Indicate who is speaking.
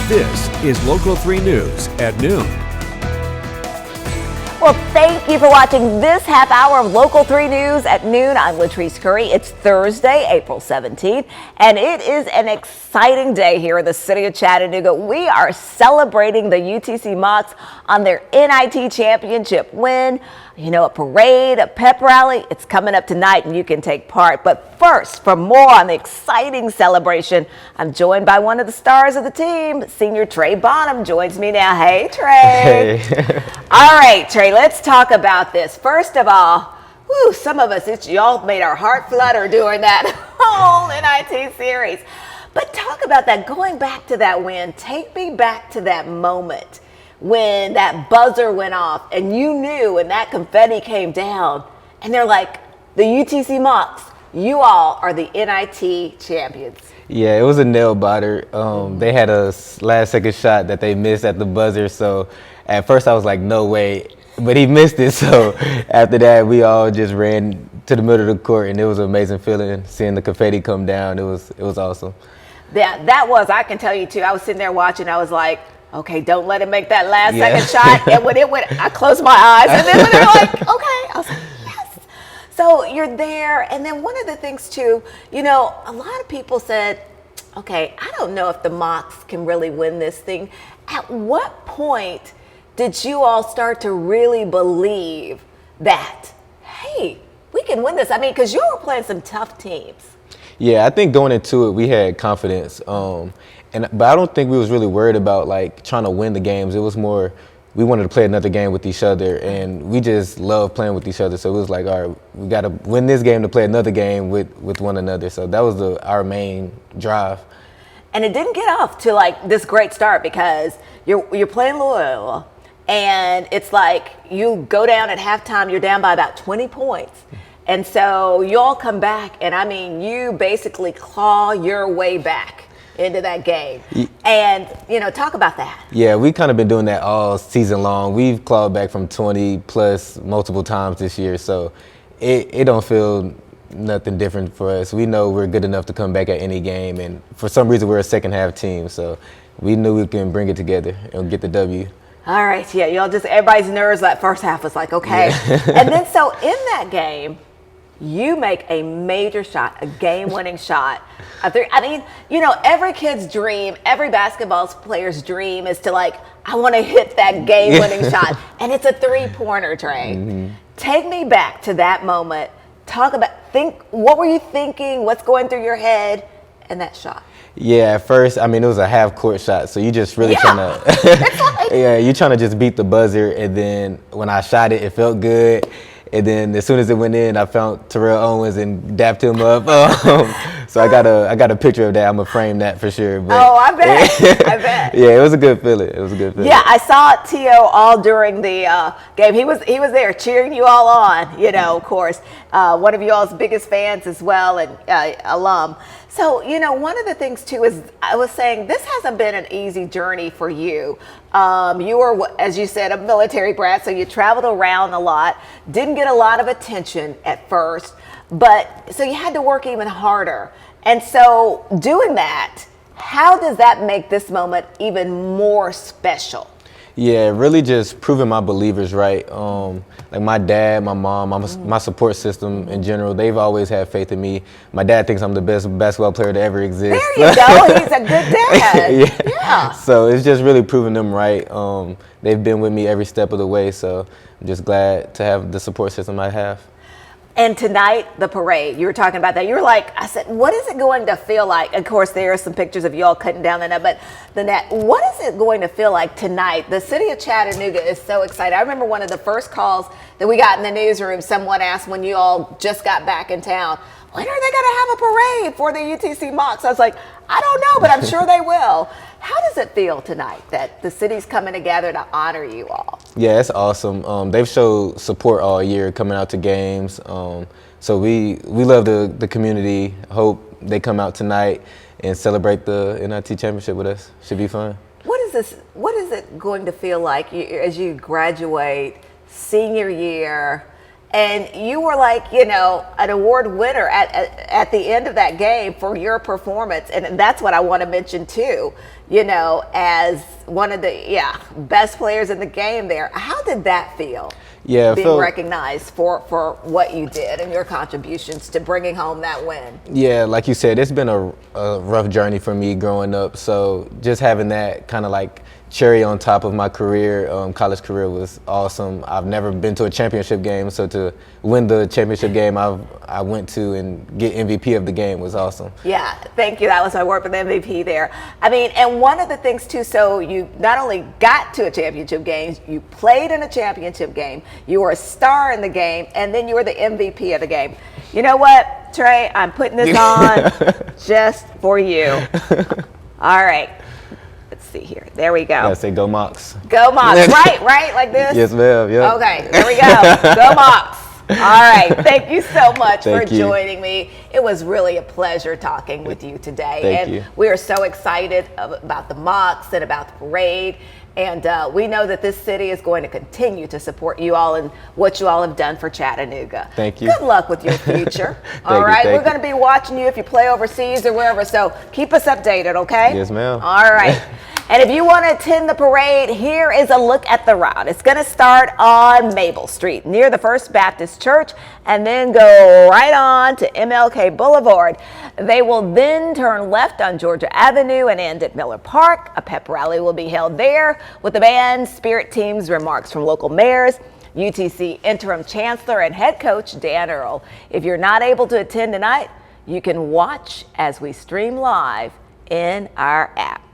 Speaker 1: This is Local 3 News at noon.
Speaker 2: Well, thank you for watching this half hour of Local 3 News at noon. I'm LaTrice Currie. It's Thursday, April 17th, and it is an exciting day here in the city of Chattanooga. We are celebrating the UTC Mocs on their NIT championship win. You know, a parade, a pep rally, it's coming up tonight and you can take part. But first, for more on the exciting celebration, I'm joined by one of the stars of the team. Senior Trey Bonham joins me now. Hey, Trey.
Speaker 3: Hey.
Speaker 2: All right, Trey, let's talk about this. First of all, some of us, y'all made our heart flutter during that whole NIT series. But talk about that, going back to that win. Take me back to that moment when that buzzer went off and you knew and that confetti came down and they're like, the UTC Mocs, you all are the NIT champions.
Speaker 3: Yeah, it was a nail biter. They had a last second shot that they missed at the buzzer. So at first I was like, no way, but he missed it. So after that, we all just ran to the middle of the court and it was an amazing feeling seeing the confetti come down. It was awesome.
Speaker 2: Yeah, that was, I can tell you too, I was sitting there watching, I was like, okay, don't let him make that last second shot. And when it went, I closed my eyes. And then when they were like, okay, I was like, yes. So you're there. And then one of the things too, you know, a lot of people said, okay, I don't know if the Mocs can really win this thing. At what point did you all start to really believe that, hey, we can win this? I mean, because you were playing some tough teams.
Speaker 3: Yeah, I think going into it, we had confidence. But I don't think we was really worried about like trying to win the games. It was more, we wanted to play another game with each other, and we just love playing with each other. So it was like, all right, we got to win this game to play another game with one another. So that was our main drive.
Speaker 2: And it didn't get off to like this great start because you're playing Loyola, and it's like you go down at halftime, you're down by about 20 points. And so you all come back, and I mean, you basically claw your way back into that game. And, you know, talk about that.
Speaker 3: Yeah, we kind of been doing that all season long. We've clawed back from 20 plus multiple times this year. So it don't feel nothing different for us. We know we're good enough to come back at any game. And for some reason, we're a second half team. So we knew we can bring it together and get the W.
Speaker 2: All right. Yeah, y'all just, everybody's nerves that first half was like, okay. Yeah. And then so in that game, you make a major shot, a game-winning shot. I mean, you know, every kid's dream, every basketball player's dream is to like, I want to hit that game-winning shot. And it's a three-pointer, Trey. Mm-hmm. Take me back to that moment. Talk about, what were you thinking? What's going through your head? And that shot.
Speaker 3: Yeah, at first, I mean, it was a half-court shot. So you just really trying to, yeah, you're trying to just beat the buzzer. And then when I shot it, it felt good. And then as soon as it went in, I found Terrell Owens and dapped him up. So I got a picture of that. I'm gonna frame that for sure. But,
Speaker 2: oh, I bet. I bet.
Speaker 3: Yeah, it was a good feeling.
Speaker 2: Yeah, I saw T.O. all during the game. He was there cheering you all on. You know, of course, one of you all's biggest fans as well, and alum. So, you know, one of the things too is I was saying this hasn't been an easy journey for you. You were, as you said, a military brat, so you traveled around a lot, didn't get a lot of attention at first, but so you had to work even harder. And so doing that, how does that make this moment even more special?
Speaker 3: Yeah, really just proving my believers right. Like my dad, my mom, my support system in general, they've always had faith in me. My dad thinks I'm the best basketball player to ever exist.
Speaker 2: There you go. He's a good dad. Yeah.
Speaker 3: So it's just really proving them right. They've been with me every step of the way. So I'm just glad to have the support system I have.
Speaker 2: And tonight, the parade, you were talking about that. You were like, I said, what is it going to feel like? Of course, there are some pictures of you all cutting down the net, but the net, what is it going to feel like tonight? The city of Chattanooga is so excited. I remember one of the first calls that we got in the newsroom, someone asked when you all just got back in town, when are they going to have a parade for the UTC Mocs? I was like, I don't know, but I'm sure they will. How does it feel tonight that the city's coming together to honor you all?
Speaker 3: Yeah, it's awesome. They've showed support all year coming out to games. So we love the community. Hope they come out tonight and celebrate the NIT championship with us. Should be fun.
Speaker 2: What is it going to feel like as you graduate senior year And you were like, you know, an award winner at the end of that game for your performance. And that's what I want to mention too, you know, as one of the best players in the game there. How did that feel?
Speaker 3: Yeah,
Speaker 2: being recognized for what you did and your contributions to bringing home that win.
Speaker 3: Yeah, like you said, it's been a rough journey for me growing up. So just having that kind of like cherry on top of my career, college career, was awesome. I've never been to a championship game, so to win the championship game I went to and get MVP of the game was awesome.
Speaker 2: Yeah, thank you. That was my word for the MVP there. I mean, and one of the things too, so you not only got to a championship game, you played in a championship game, you were a star in the game, and then you were the MVP of the game. You know what, Trey? I'm putting this on just for you. All right. Let's see here. There we go.
Speaker 3: Yeah, say go Mocs.
Speaker 2: Go Mocs. Right? Like this?
Speaker 3: Yes, ma'am. Yeah.
Speaker 2: Okay, there we go. Go Mocs. All right. Thank you so much for
Speaker 3: Thank you.
Speaker 2: joining me. It was really a pleasure talking with you today.
Speaker 3: Thank you.
Speaker 2: We are so excited about the Mocs and about the parade. And we know that this city is going to continue to support you all and what you all have done for Chattanooga.
Speaker 3: Thank you.
Speaker 2: Good luck with your future. All right. We're going to be watching you if you play overseas or wherever. So keep us updated, okay?
Speaker 3: Yes, ma'am.
Speaker 2: All right. And if you want to attend the parade, here is a look at the route. It's going to start on Maple Street near the First Baptist Church and then go right on to MLK Boulevard. They will then turn left on Georgia Avenue and end at Miller Park. A pep rally will be held there with the band, spirit teams, remarks from local mayors, UTC interim chancellor, and head coach Dan Earl. If you're not able to attend tonight, you can watch as we stream live in our app.